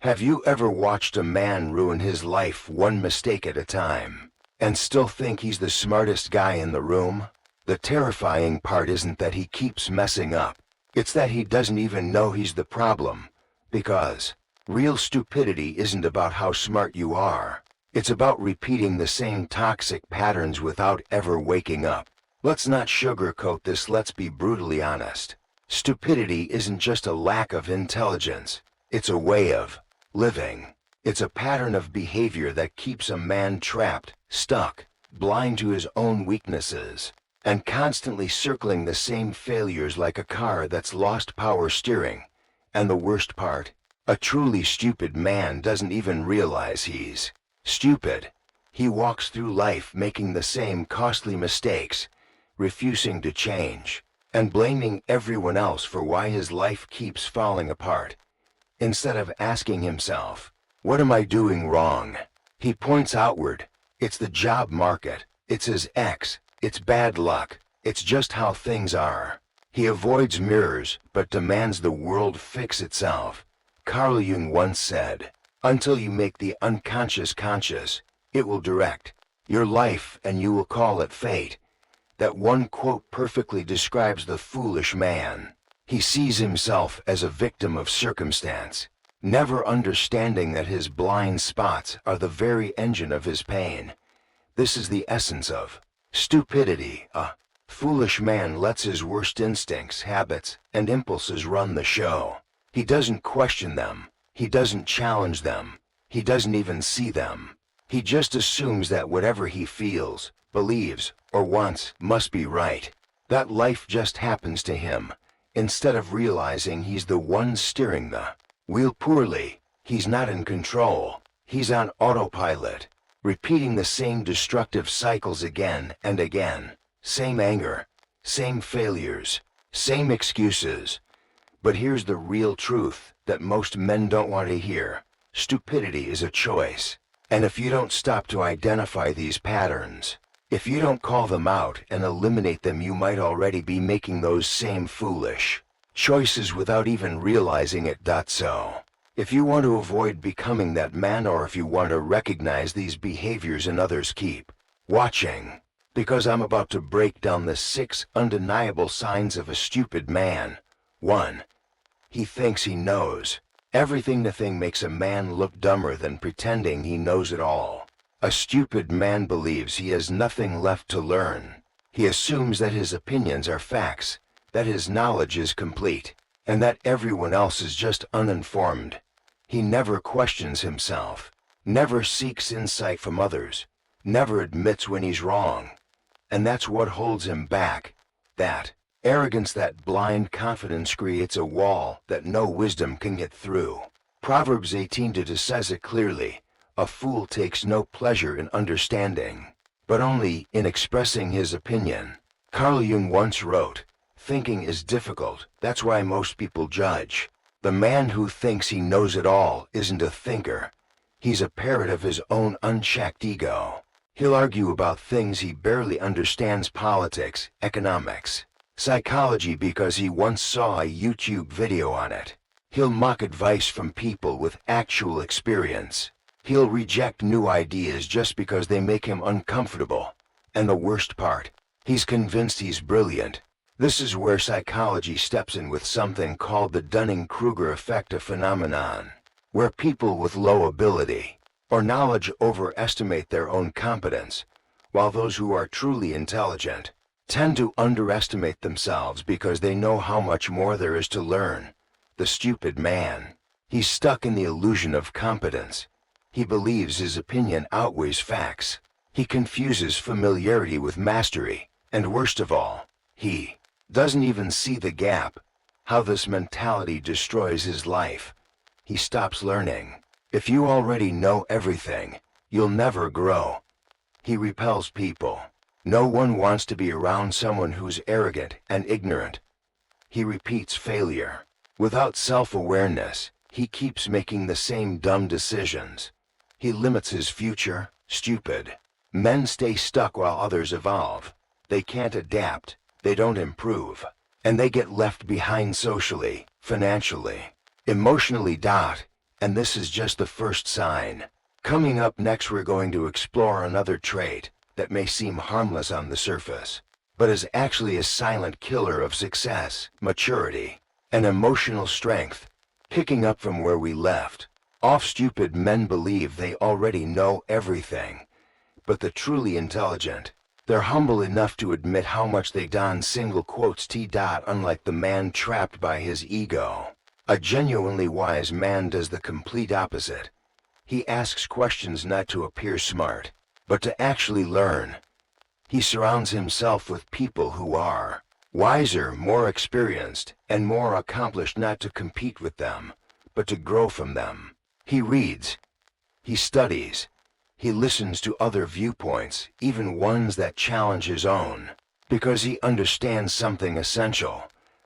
Have you ever watched a man ruin his life one mistake at a time, and still think he's the smartest guy in the room? The terrifying part isn't that he keeps messing up, it's that he doesn't even know he's the problem, because real stupidity isn't about how smart you are. It's about repeating the same toxic patterns without ever waking up. Let's not sugarcoat this, let's be brutally honest. Stupidity isn't just a lack of intelligence, it's a way of living. It's a pattern of behavior that keeps a man trapped, stuck, blind to his own weaknesses, and constantly circling the same failures like a car that's lost power steering. And the worst part? A truly stupid man doesn't even realize he's stupid. He walks through life making the same costly mistakes, refusing to change, and blaming everyone else for why his life keeps falling apart. Instead of asking himself, what am I doing wrong? He points outward. It's the job market, it's his ex, it's bad luck, it's just how things are. He avoids mirrors, but demands the world fix itself. Carl Jung once said, until you make the unconscious conscious, it will direct your life and you will call it fate. That one quote perfectly describes the foolish man. He sees himself as a victim of circumstance, never understanding that his blind spots are the very engine of his pain. This is the essence of stupidity. A foolish man lets his worst instincts, habits, and impulses run the show. He doesn't question them. He doesn't challenge them. He doesn't even see them. He just assumes that whatever he feels, believes, or wants must be right. That life just happens to him. Instead of realizing he's the one steering the wheel poorly, he's not in control. He's on autopilot, repeating the same destructive cycles again and again. Same anger, same failures, same excuses. But here's the real truth that most men don't want to hear. Stupidity is a choice. And if you don't stop to identify these patterns, if you don't call them out and eliminate them, you might already be making those same foolish choices without even realizing it. So, if you want to avoid becoming that man, or if you want to recognize these behaviors in others, keep watching, because I'm about to break down the 6 undeniable signs of a stupid man. 1. He thinks he knows everything. The thing makes a man look dumber than pretending he knows it all. A stupid man believes he has nothing left to learn. He assumes that his opinions are facts, that his knowledge is complete, and that everyone else is just uninformed. He never questions himself, never seeks insight from others, never admits when he's wrong. And that's what holds him back. That arrogance, that blind confidence creates a wall that no wisdom can get through. Proverbs 18:2 says it clearly. A fool takes no pleasure in understanding, but only in expressing his opinion. Carl Jung once wrote, thinking is difficult, that's why most people judge. The man who thinks he knows it all isn't a thinker. He's a parrot of his own unchecked ego. He'll argue about things he barely understands: politics, economics, psychology, because he once saw a YouTube video on it. He'll mock advice from people with actual experience. He'll reject new ideas just because they make him uncomfortable. And the worst part, he's convinced he's brilliant. This is where psychology steps in with something called the Dunning-Kruger effect, a phenomenon where people with low ability or knowledge overestimate their own competence, while those who are truly intelligent tend to underestimate themselves because they know how much more there is to learn. The stupid man, he's stuck in the illusion of competence. He believes his opinion outweighs facts. He confuses familiarity with mastery. And worst of all, he doesn't even see the gap. How this mentality destroys his life. He stops learning. If you already know everything, you'll never grow. He repels people. No one wants to be around someone who's arrogant and ignorant. He repeats failure. Without self-awareness, he keeps making the same dumb decisions. He limits his future. Stupid men stay stuck while others evolve. They can't adapt, they don't improve, and they get left behind socially, financially, emotionally. And this is just the first sign. Coming up next, we're going to explore another trait that may seem harmless on the surface, but is actually a silent killer of success, maturity, and emotional strength. Picking up from where we left off, stupid men believe they already know everything, but the truly intelligent, they're humble enough to admit how much they don single quotes t. Unlike the man trapped by his ego, a genuinely wise man does the complete opposite. He asks questions not to appear smart, but to actually learn. He surrounds himself with people who are wiser, more experienced, and more accomplished, not to compete with them, but to grow from them. He reads, he studies, he listens to other viewpoints, even ones that challenge his own, because he understands something essential.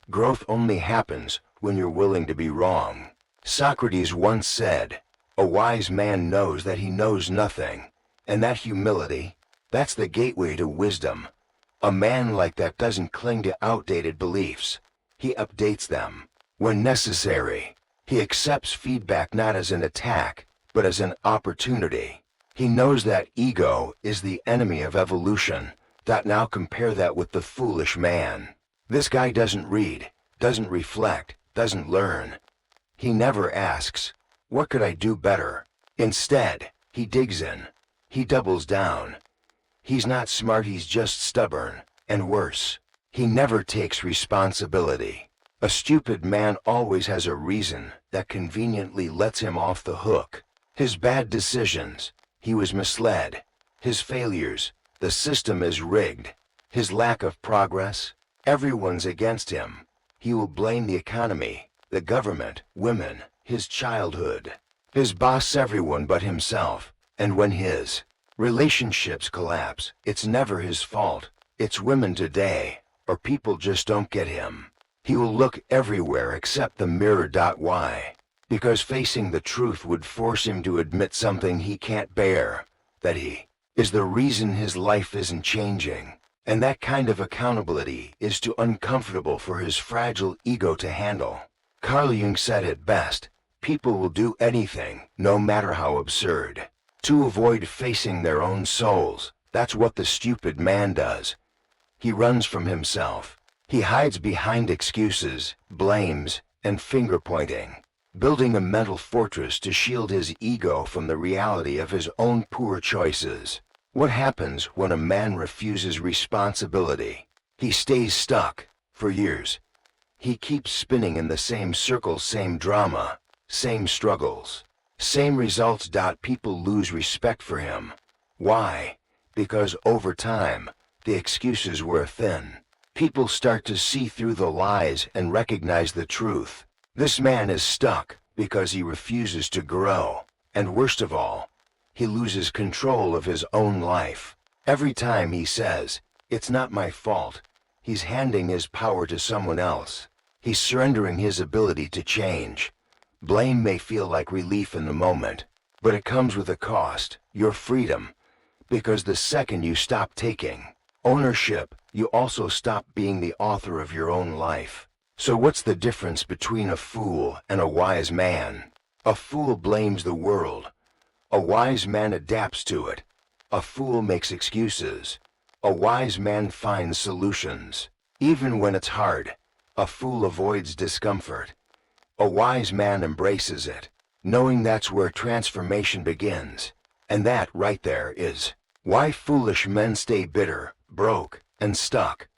Growth only happens when you're willing to be wrong. Socrates once said, "A wise man knows that he knows nothing," and that humility, that's the gateway to wisdom. A man like that doesn't cling to outdated beliefs. He updates them when necessary. He accepts feedback not as an attack, but as an opportunity. He knows that ego is the enemy of evolution. Now compare that with the foolish man. This guy doesn't read, doesn't reflect, doesn't learn. He never asks, what could I do better? Instead, he digs in. He doubles down. He's not smart, he's just stubborn, and worse, he never takes responsibility. A stupid man always has a reason that conveniently lets him off the hook. His bad decisions, he was misled. His failures, the system is rigged. His lack of progress, everyone's against him. He will blame the economy, the government, women, his childhood, his boss, everyone but himself. And when his relationships collapse, it's never his fault. It's women today, or people just don't get him. He will look everywhere except the mirror. Why? Because facing the truth would force him to admit something he can't bear, that he is the reason his life isn't changing. And that kind of accountability is too uncomfortable for his fragile ego to handle. Carl Jung said it best, people will do anything, no matter how absurd, to avoid facing their own souls. That's what the stupid man does. He runs from himself. He hides behind excuses, blames, and finger-pointing, building a mental fortress to shield his ego from the reality of his own poor choices. What happens when a man refuses responsibility? He stays stuck for years. He keeps spinning in the same circles, same drama, same struggles, same results. People lose respect for him. Why? Because over time, the excuses wear thin. People start to see through the lies and recognize the truth. This man is stuck because he refuses to grow. And worst of all, he loses control of his own life. Every time he says, "It's not my fault," he's handing his power to someone else. He's surrendering his ability to change. Blame may feel like relief in the moment, but it comes with a cost, your freedom. Because the second you stop taking ownership, you also stop being the author of your own life. So what's the difference between a fool and a wise man? A fool blames the world. A wise man adapts to it. A fool makes excuses. A wise man finds solutions. Even when it's hard, a fool avoids discomfort. A wise man embraces it, knowing that's where transformation begins. And that right there is why foolish men stay bitter, broke, and stuck,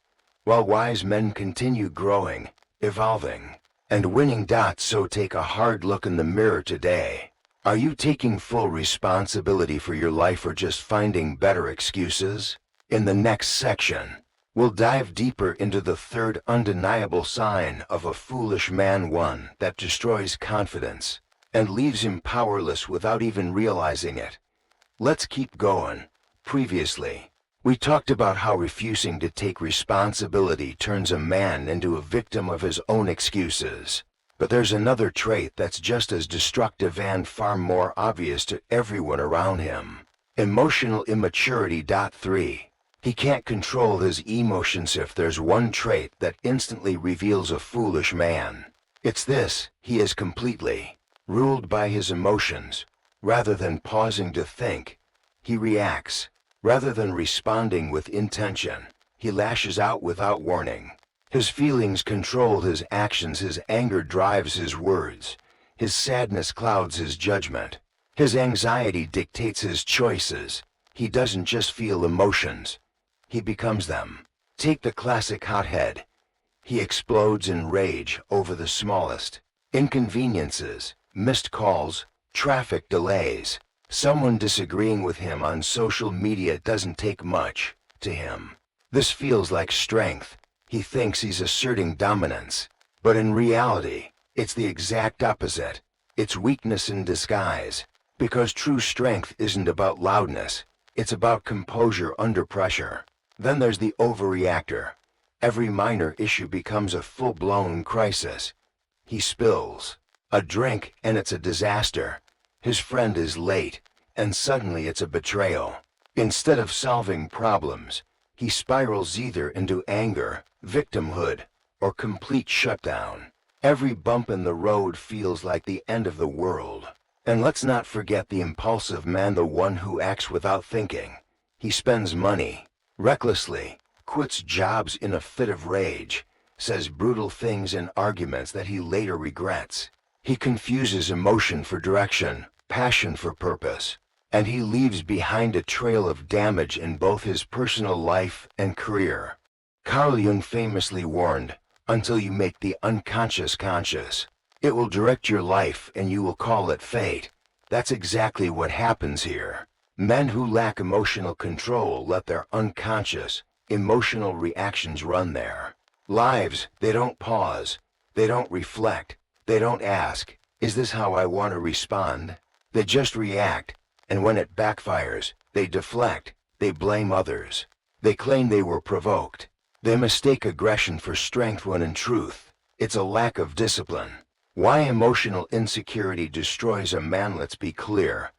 while wise men continue growing, evolving, and winning. So take a hard look in the mirror today. Are you taking full responsibility for your life or just finding better excuses? In the next section, we'll dive deeper into the third undeniable sign of a foolish man, one that destroys confidence and leaves him powerless without even realizing it. Let's keep going. Previously, we talked about how refusing to take responsibility turns a man into a victim of his own excuses. But there's another trait that's just as destructive and far more obvious to everyone around him. Emotional immaturity. 3. He can't control his emotions. If there's one trait that instantly reveals a foolish man, it's this: he is completely ruled by his emotions. Rather than pausing to think, he reacts. Rather than responding with intention, he lashes out without warning. His feelings control his actions, his anger drives his words, his sadness clouds his judgment, his anxiety dictates his choices. He doesn't just feel emotions, he becomes them. Take the classic hothead. He explodes in rage over the smallest inconveniences, missed calls, traffic delays. Someone disagreeing with him on social media doesn't take much to him. This feels like strength. He thinks he's asserting dominance. But in reality, it's the exact opposite. It's weakness in disguise. Because true strength isn't about loudness. It's about composure under pressure. Then there's the overreactor. Every minor issue becomes a full-blown crisis. He spills a drink and it's a disaster. His friend is late, and suddenly it's a betrayal. Instead of solving problems, he spirals either into anger, victimhood, or complete shutdown. Every bump in the road feels like the end of the world. And let's not forget the impulsive man, the one who acts without thinking. He spends money recklessly, quits jobs in a fit of rage, says brutal things in arguments that he later regrets. He confuses emotion for direction, passion for purpose, and he leaves behind a trail of damage in both his personal life and career. Carl Jung famously warned, "Until you make the unconscious conscious, it will direct your life and you will call it fate." That's exactly what happens here. Men who lack emotional control let their unconscious, emotional reactions run their lives. They don't pause, they don't reflect, they don't ask, "Is this how I want to respond?" They just react, and when it backfires, they deflect, they blame others. They claim they were provoked. They mistake aggression for strength when in truth, it's a lack of discipline. Why emotional insecurity destroys a man? Let's be clear.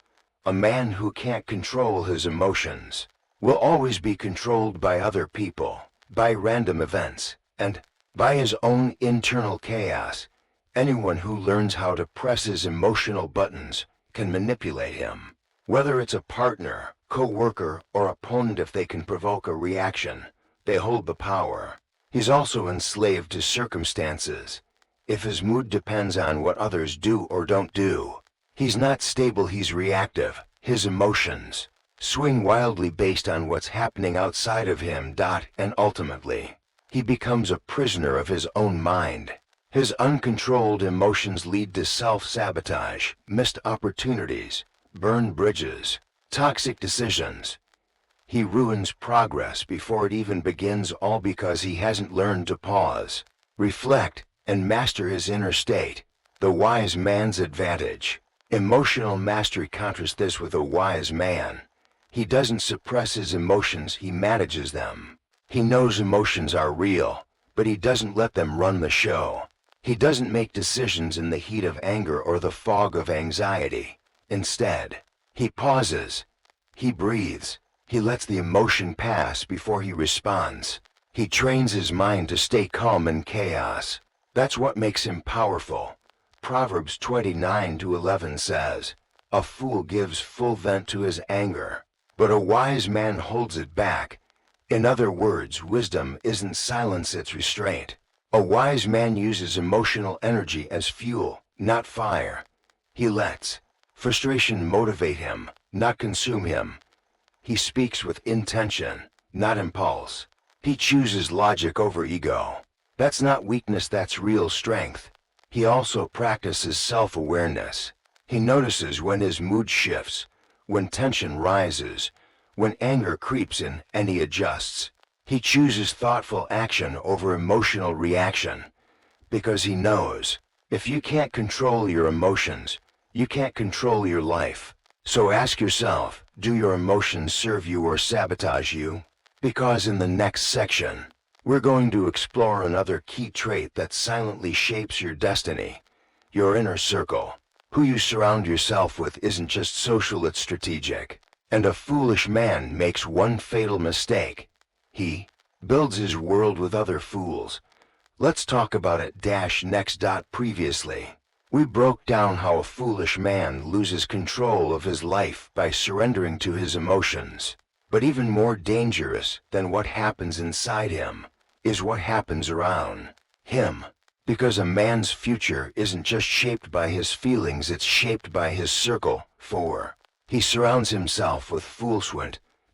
A man who can't control his emotions will always be controlled by other people, by random events, and by his own internal chaos. Anyone who learns how to press his emotional buttons can manipulate him. Whether it's a partner, co-worker, or opponent, if they can provoke a reaction, they hold the power. He's also enslaved to circumstances. If his mood depends on what others do or don't do, he's not stable, he's reactive. His emotions swing wildly based on what's happening outside of him. And ultimately, he becomes a prisoner of his own mind. His uncontrolled emotions lead to self-sabotage, missed opportunities, burned bridges, toxic decisions. He ruins progress before it even begins, all because he hasn't learned to pause, reflect, and master his inner state. The wise man's advantage. Emotional mastery contrasts this with a wise man. He doesn't suppress his emotions, he manages them. He knows emotions are real, but he doesn't let them run the show. He doesn't make decisions in the heat of anger or the fog of anxiety. Instead, he pauses, he breathes, he lets the emotion pass before he responds. He trains his mind to stay calm in chaos. That's what makes him powerful. Proverbs 29:11 says, "A fool gives full vent to his anger, but a wise man holds it back." In other words, wisdom isn't silence, it's restraint. A wise man uses emotional energy as fuel, not fire. He lets frustration motivate him, not consume him. He speaks with intention, not impulse. He chooses logic over ego. That's not weakness, that's real strength. He also practices self-awareness. He notices when his mood shifts, when tension rises, when anger creeps in, and he adjusts. He chooses thoughtful action over emotional reaction, because he knows, if you can't control your emotions, you can't control your life. So ask yourself, do your emotions serve you or sabotage you? Because in the next section, we're going to explore another key trait that silently shapes your destiny, your inner circle. Who you surround yourself with isn't just social, it's strategic. And a foolish man makes one fatal mistake. He builds his world with other fools. Let's talk about it. Next. Previously, We broke down how a foolish man loses control of his life by surrendering to his emotions. But even more dangerous than what happens inside him is what happens around him. Because a man's future isn't just shaped by his feelings, it's shaped by his circle. 4. He surrounds himself with fools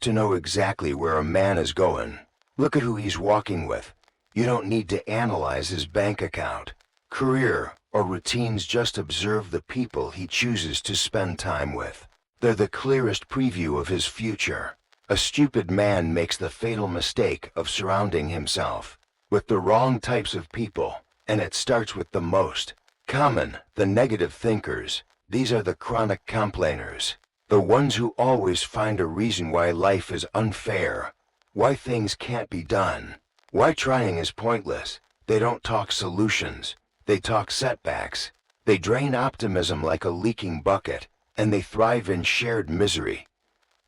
to know exactly where a man is going. Look at who he's walking with. You don't need to analyze his bank account, career, or routines. Just observe the people he chooses to spend time with. They're the clearest preview of his future. A stupid man makes the fatal mistake of surrounding himself with the wrong types of people, and it starts with the most common, the negative thinkers. These are the chronic complainers, the ones who always find a reason why life is unfair, why things can't be done, why trying is pointless. They don't talk solutions, they talk setbacks. They drain optimism like a leaking bucket, and they thrive in shared misery.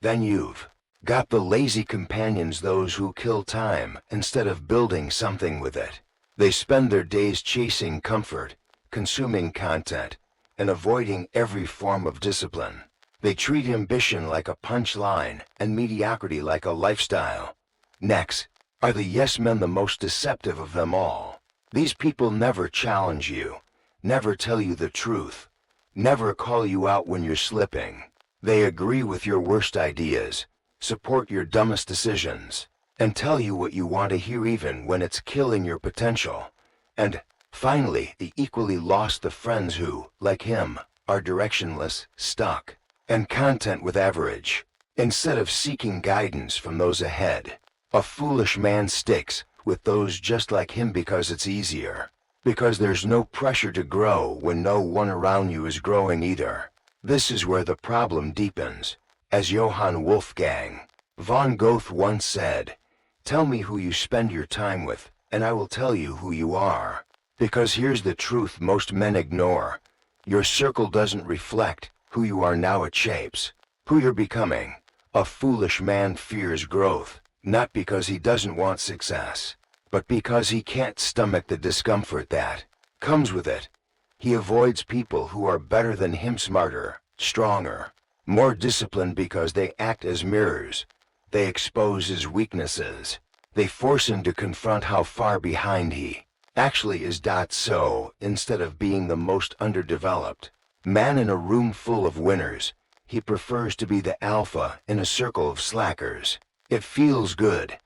Then you've got the lazy companions, those who kill time instead of building something with it. They spend their days chasing comfort, consuming content, and avoiding every form of discipline. They treat ambition like a punchline and mediocrity like a lifestyle. Next are the yes men, the most deceptive of them all. These people never challenge you, never tell you the truth, never call you out when you're slipping. They agree with your worst ideas, support your dumbest decisions, and tell you what you want to hear even when it's killing your potential. And finally, the equally lost, the friends who, like him, are directionless, stuck, and content with average. Instead of seeking guidance from those ahead, a foolish man sticks with those just like him because it's easier. Because there's no pressure to grow when no one around you is growing either. This is where the problem deepens. As Johann Wolfgang von Goethe once said, "Tell me who you spend your time with, and I will tell you who you are." Because here's the truth most men ignore. Your circle doesn't reflect who you are now, it shapes who you're becoming. A foolish man fears growth, not because he doesn't want success, but because he can't stomach the discomfort that comes with it. He avoids people who are better than him, smarter, stronger, more disciplined, because they act as mirrors. They expose his weaknesses. They force him to confront how far behind he actually is. So, instead of being the most underdeveloped man in a room full of winners, he prefers to be the alpha in a circle of slackers. It feels good,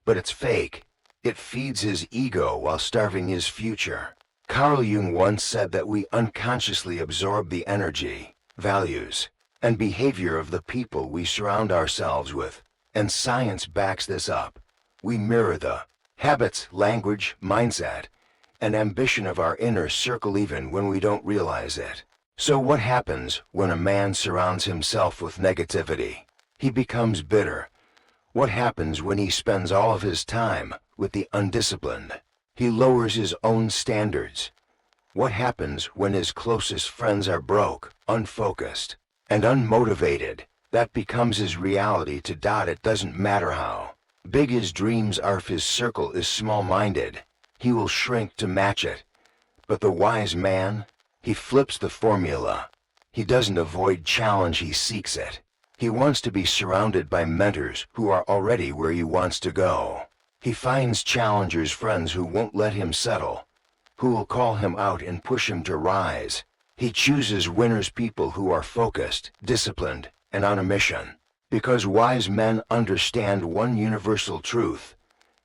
but it's fake. It feeds his ego while starving his future. Carl Jung once said that we unconsciously absorb the energy, values, and behavior of the people we surround ourselves with, and science backs this up. We mirror the habits, language, mindset, and ambition of our inner circle even when we don't realize it. So what happens when a man surrounds himself with negativity? He becomes bitter. What happens when he spends all of his time with the undisciplined? He lowers his own standards. What happens when his closest friends are broke, unfocused, and unmotivated? That becomes his reality. It doesn't matter how big his dreams are, if his circle is small-minded, he will shrink to match it. But the wise man, he flips the formula. He doesn't avoid challenge, he seeks it. He wants to be surrounded by mentors who are already where he wants to go. He finds challengers, friends who won't let him settle, who will call him out and push him to rise. He chooses winners, people who are focused, disciplined, and on a mission. Because wise men understand one universal truth: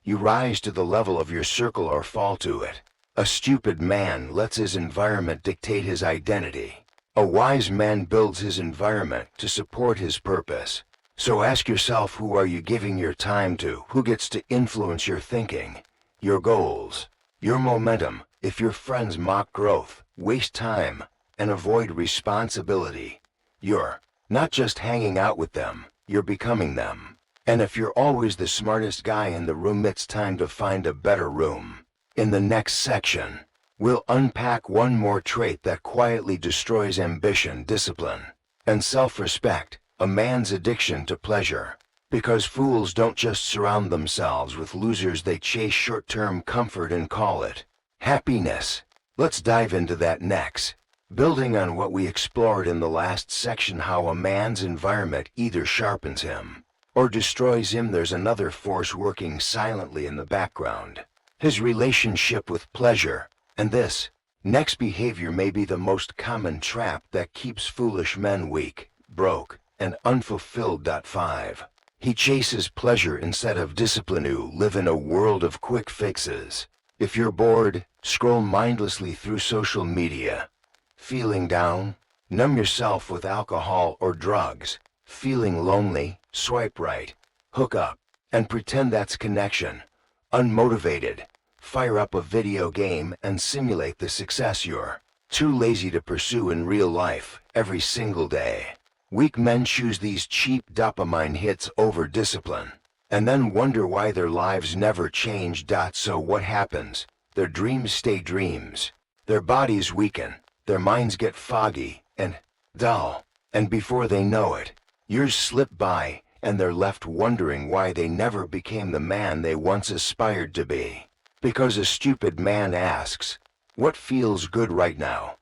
you rise to the level of your circle or fall to it. A stupid man lets his environment dictate his identity. A wise man builds his environment to support his purpose. So ask yourself, who are you giving your time to? Who gets to influence your thinking, your goals, your momentum? If your friends mock growth, waste time, and avoid responsibility, you're not just hanging out with them, you're becoming them. And if you're always the smartest guy in the room, it's time to find a better room. In the next section, we'll unpack one more trait that quietly destroys ambition, discipline, and self-respect: a man's addiction to pleasure. Because fools don't just surround themselves with losers, they chase short-term comfort and call it happiness. Let's dive into that next. Building on what we explored in the last section, how a man's environment either sharpens him or destroys him, there's another force working silently in the background: his relationship with pleasure. And this next behavior may be the most common trap that keeps foolish men weak, broke, and unfulfilled. 5. He chases pleasure instead of discipline. You live in a world of quick fixes. If you're bored, scroll mindlessly through social media. Feeling down? Numb yourself with alcohol or drugs. Feeling lonely? Swipe right, hook up, and pretend that's connection. Unmotivated? Fire up a video game and simulate the success you're too lazy to pursue in real life every single day. Weak men choose these cheap dopamine hits over discipline, and then wonder why their lives never change. So what happens? Their dreams stay dreams. Their bodies weaken, their minds get foggy and dull, and before they know it, years slip by and they're left wondering why they never became the man they once aspired to be. Because a stupid man asks, "What feels good right now?"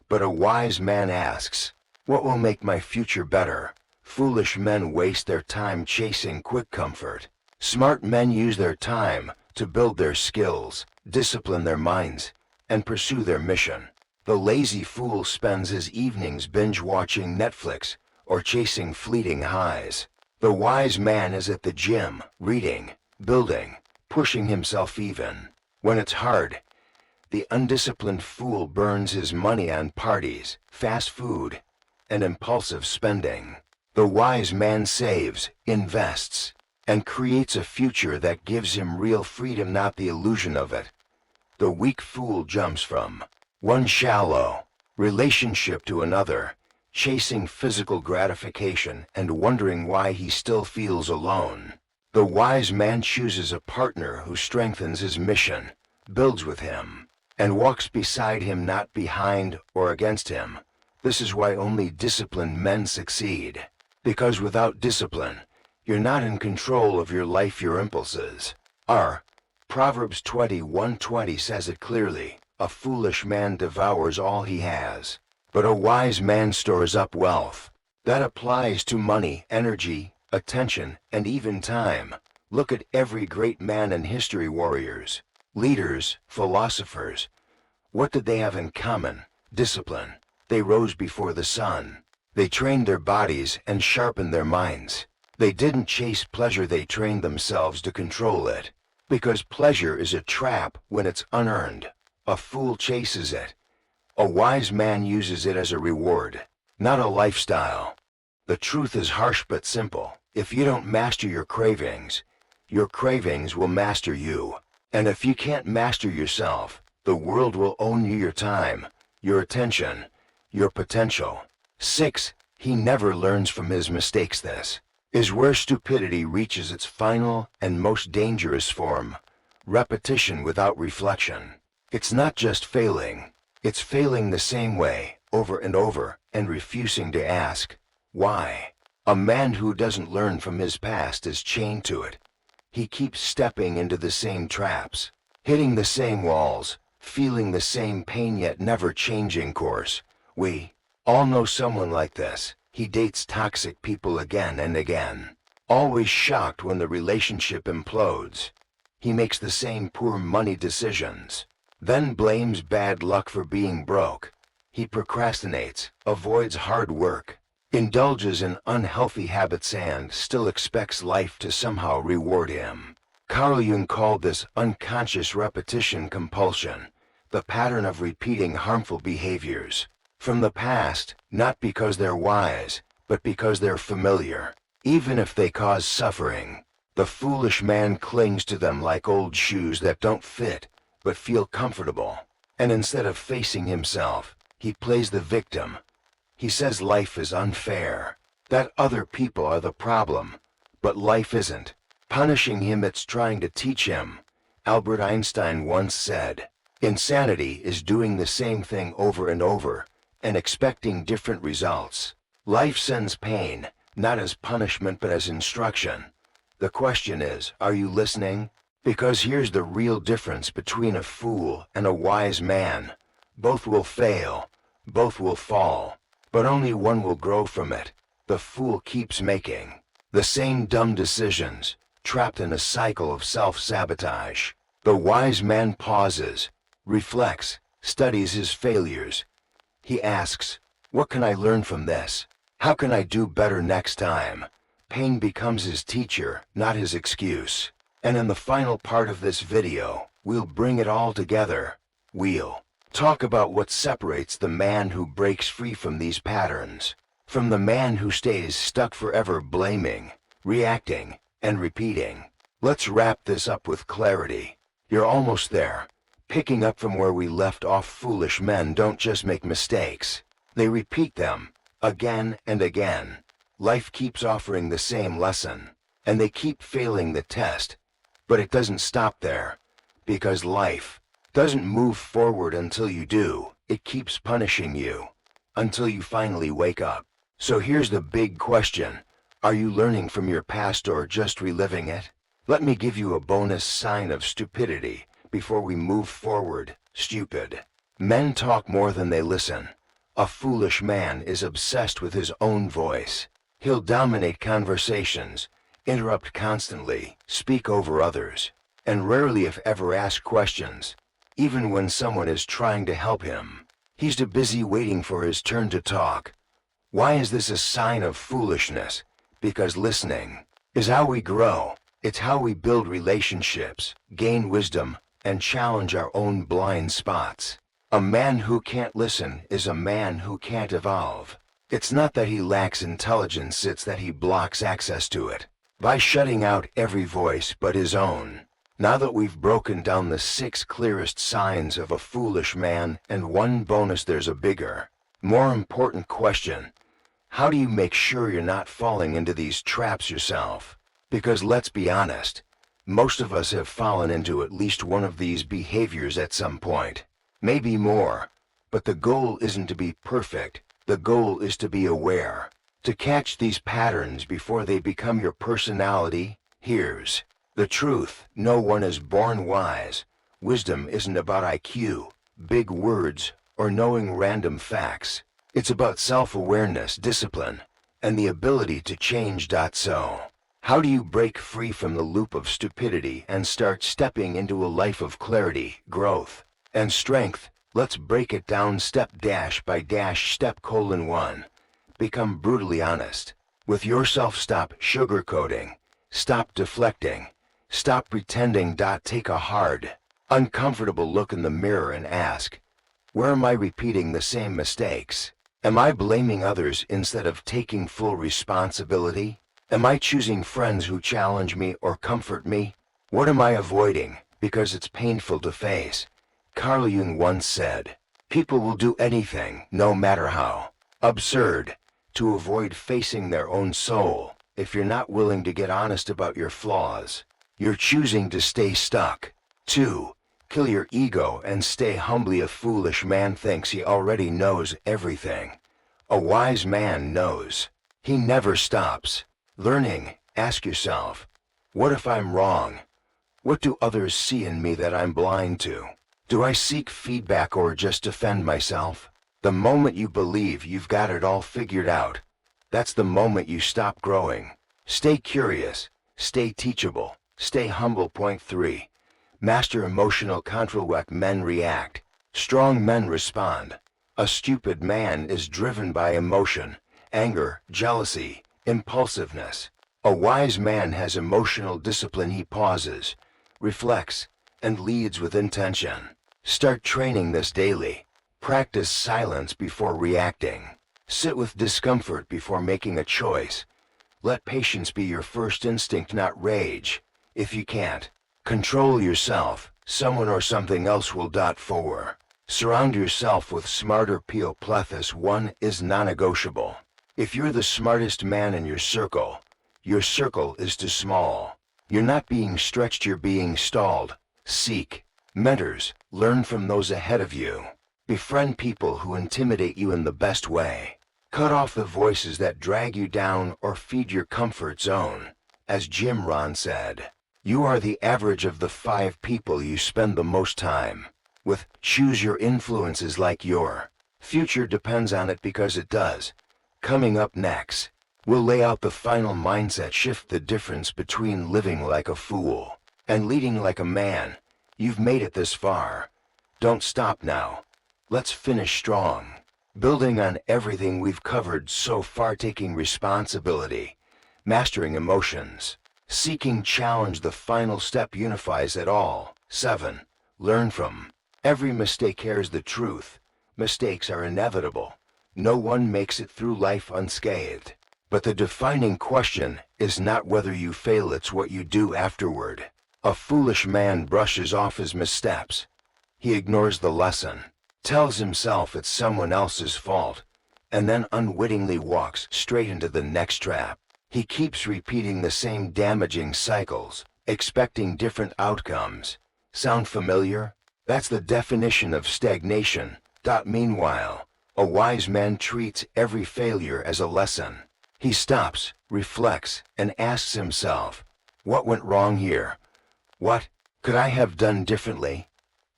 But a wise man asks, "What will make my future better?" Foolish men waste their time chasing quick comfort. Smart men use their time to build their skills, discipline their minds, and pursue their mission. The lazy fool spends his evenings binge-watching Netflix or chasing fleeting highs. The wise man is at the gym, reading, building, pushing himself even when it's hard. The undisciplined fool burns his money on parties, fast food, and impulsive spending. The wise man saves, invests, and creates a future that gives him real freedom, not the illusion of it. The weak fool jumps from one shallow relationship to another, chasing physical gratification and wondering why he still feels alone. The wise man chooses a partner who strengthens his mission, builds with him, and walks beside him, not behind or against him. This is why only disciplined men succeed. Because without discipline, you're not in control of your life. Your impulses are. Proverbs 21:20 says it clearly: a foolish man devours all he has, but a wise man stores up wealth. That applies to money, energy, attention, and even time. Look at every great man in history: warriors, leaders, philosophers. What did they have in common? Discipline. They rose before the sun. They trained their bodies and sharpened their minds. They didn't chase pleasure, they trained themselves to control it. Because pleasure is a trap when it's unearned. A fool chases it. A wise man uses it as a reward, not a lifestyle. The truth is harsh but simple. If you don't master your cravings will master you. And if you can't master yourself, the world will own you, your time, your attention, your potential. 6. He never learns from his mistakes. This is where stupidity reaches its final and most dangerous form: repetition without reflection. It's not just failing, it's failing the same way, over and over, and refusing to ask, why? A man who doesn't learn from his past is chained to it. He keeps stepping into the same traps, hitting the same walls, feeling the same pain, yet never changing course. We all know someone like this. He dates toxic people again and again, always shocked when the relationship implodes. He makes the same poor money decisions, then blames bad luck for being broke. He procrastinates, avoids hard work, indulges in unhealthy habits, and still expects life to somehow reward him. Carl Jung called this unconscious repetition compulsion, the pattern of repeating harmful behaviors from the past, not because they're wise, but because they're familiar, even if they cause suffering. The foolish man clings to them like old shoes that don't fit, but feel comfortable. And instead of facing himself, he plays the victim. He says life is unfair, that other people are the problem, but life isn't punishing him, it's trying to teach him. Albert Einstein once said, "Insanity is doing the same thing over and over and expecting different results." Life sends pain, not as punishment but as instruction. The question is, are you listening? Because here's the real difference between a fool and a wise man. Both will fail. Both will fall, but only one will grow from it. The fool keeps making the same dumb decisions, trapped in a cycle of self-sabotage. The wise man pauses, reflects, studies his failures. He asks, what can I learn from this? How can I do better next time? Pain becomes his teacher, not his excuse. And in the final part of this video, we'll bring it all together. We'll talk about what separates the man who breaks free from these patterns from the man who stays stuck forever blaming, reacting, and repeating. Let's wrap this up with clarity. You're almost there. Picking up from where we left off, foolish men don't just make mistakes. They repeat them, again and again. Life keeps offering the same lesson, and they keep failing the test. But it doesn't stop there, because life doesn't move forward until you do. It keeps punishing you, until you finally wake up. So here's the big question. Are you learning from your past or just reliving it? Let me give you a bonus sign of stupidity before we move forward. Stupid men talk more than they listen. A foolish man is obsessed with his own voice. He'll dominate conversations, interrupt constantly, speak over others, and rarely if ever ask questions, even when someone is trying to help him. He's too busy waiting for his turn to talk. Why is this a sign of foolishness? Because listening is how we grow. It's how we build relationships, gain wisdom, and challenge our own blind spots. A man who can't listen is a man who can't evolve. It's not that he lacks intelligence, it's that he blocks access to it by shutting out every voice but his own. Now that we've broken down the 6 clearest signs of a foolish man and one bonus, there's a bigger, more important question. How do you make sure you're not falling into these traps yourself? Because let's be honest, most of us have fallen into at least one of these behaviors at some point. Maybe more, but the goal isn't to be perfect. The goal is to be aware, to catch these patterns before they become your personality. Here's the truth. No one is born wise. Wisdom isn't about IQ, big words, or knowing random facts. It's about self-awareness, discipline, and the ability to change. So, how do you break free from the loop of stupidity and start stepping into a life of clarity, growth, and strength? Let's break it down step by step. 1. Become brutally honest with yourself. Stop sugarcoating. Stop deflecting. Stop pretending. Take a hard, uncomfortable look in the mirror and ask, where am I repeating the same mistakes? Am I blaming others instead of taking full responsibility? Am I choosing friends who challenge me or comfort me? What am I avoiding because it's painful to face? Carl Jung once said, people will do anything, no matter how absurd, to avoid facing their own soul. If you're not willing to get honest about your flaws, you're choosing to stay stuck. 2. Kill your ego and stay humbly. A foolish man thinks he already knows everything. A wise man knows. He never stops learning. Ask yourself, what if I'm wrong? What do others see in me that I'm blind to? Do I seek feedback or just defend myself? The moment you believe you've got it all figured out, that's the moment you stop growing. Stay curious, stay teachable, stay humble. 3. Master emotional control. Weak men react. Strong men respond. A stupid man is driven by emotion, anger, jealousy, impulsiveness. A wise man has emotional discipline. He pauses, reflects, and leads with intention. Start training this daily. Practice silence before reacting. Sit with discomfort before making a choice. Let patience be your first instinct, not rage. If you can't control yourself, someone or something else will. 4. Surround yourself with smarter people. 1 is non-negotiable. If you're the smartest man in your circle is too small. You're not being stretched, you're being stalled. Seek mentors, learn from those ahead of you. Befriend people who intimidate you in the best way. Cut off the voices that drag you down or feed your comfort zone. As Jim Rohn said, you are the average of the 5 people you spend the most time with. Choose your influences like your Future depends on it because it does. Coming up next, we'll lay out the final mindset shift, the difference between living like a fool and leading like a man. You've made it this far. Don't stop now. Let's finish strong. Building on everything we've covered so far, taking responsibility, mastering emotions, seeking challenge, the final step unifies it all. 7. Learn from every mistake. Here's the truth. Mistakes are inevitable. No one makes it through life unscathed. But the defining question is not whether you fail, it's what you do afterward. A foolish man brushes off his missteps. He ignores the lesson, tells himself it's someone else's fault, and then unwittingly walks straight into the next trap. He keeps repeating the same damaging cycles, expecting different outcomes. Sound familiar? That's the definition of stagnation. Meanwhile, a wise man treats every failure as a lesson. He stops, reflects, and asks himself, what went wrong here? What could I have done differently?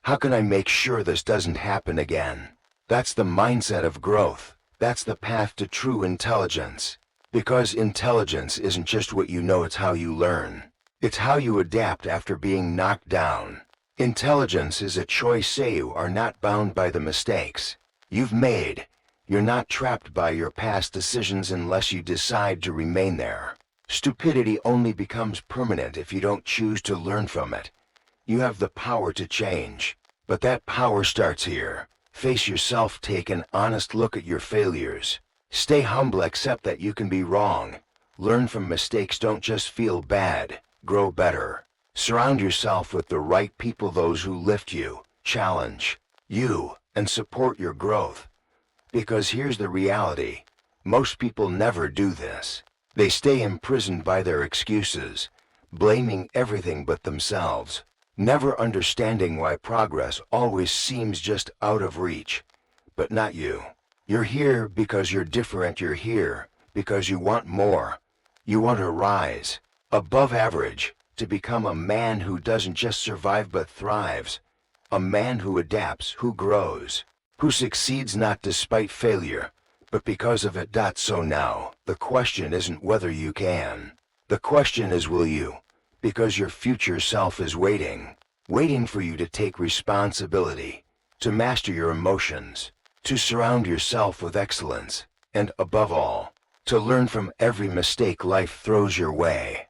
How can I make sure this doesn't happen again? That's the mindset of growth. That's the path to true intelligence. Because intelligence isn't just what you know, it's how you learn. It's how you adapt after being knocked down. Intelligence is a choice. You are not bound by the mistakes you've made. You're not trapped by your past decisions unless you decide to remain there. Stupidity only becomes permanent if you don't choose to learn from it. You have the power to change, but that power starts here. Face yourself, take an honest look at your failures. Stay humble, accept that you can be wrong. Learn from mistakes, don't just feel bad, grow better. Surround yourself with the right people, those who lift you, challenge you, and support your growth. Because here's the reality, most people never do this. They stay imprisoned by their excuses, blaming everything but themselves, never understanding why progress always seems just out of reach. But not you. You're here because you're different. You're here because you want more. You want to rise above average, to become a man who doesn't just survive but thrives. A man who adapts, who grows, who succeeds not despite failure, but because of it. So now, the question isn't whether you can. The question is, will you? Because your future self is waiting for you to take responsibility, to master your emotions, to surround yourself with excellence, and above all, to learn from every mistake life throws your way.